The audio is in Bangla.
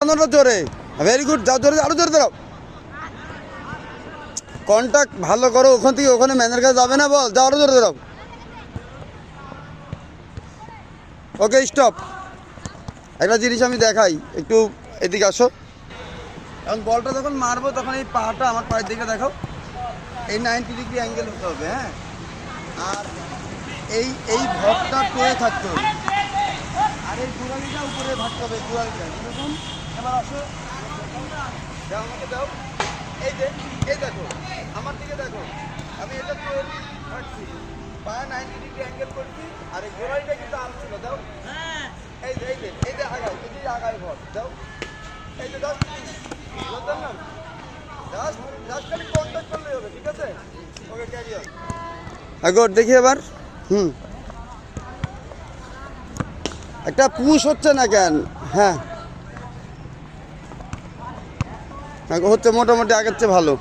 বাঁধনটা জোরে, ভেরি গুড, যাও জোরে, আরো জোরে দাঁড়াও, কন্ট্যাক্ট ভালো করো, ওখান থেকে ওখানে ম্যানের কাছে যাবে না, বল, যাও আরো জোরে দাঁড়াও। Okay stop. একটা জিনিস আমি দেখাই, একটু এদিকে আসো। এখন বলটা যখন মারবো তখন এই পাটা আমার পায়ের দিকে দেখাও, এই 90 ডিগ্রি অ্যাঙ্গেল হতে হবে, হ্যাঁ, আর এই ভরটা টেয়ে থাকতে হবে, আর এই গোড়ালিটা উপরে থাকতে হবে, গোড়ালিটা এরকম। এবার আসো, দাও আমাকে দাও, এই যে, এই দেখো আমার দিকে দেখো, আমি এটা রাখছি, পায়ে 90 ডিগ্রি অ্যাঙ্গেল করছি, আর এই গোড়ালিটা কিন্তু আল ছিল, দাও, এই যে এই যে আগাই, এই যে আগাই ভর দাও, এই যে দাও, বুঝলেন না, জাস্ট খালি কন্ট্যাক্ট করলেই হবে, ঠিক আছে? ওকে, ক্যারি অন। গুড, দেখি এবার। একটা পুশ হচ্ছে না কেন? হ্যাঁ, হচ্ছে মোটামুটি আগের চেয়ে ভালো।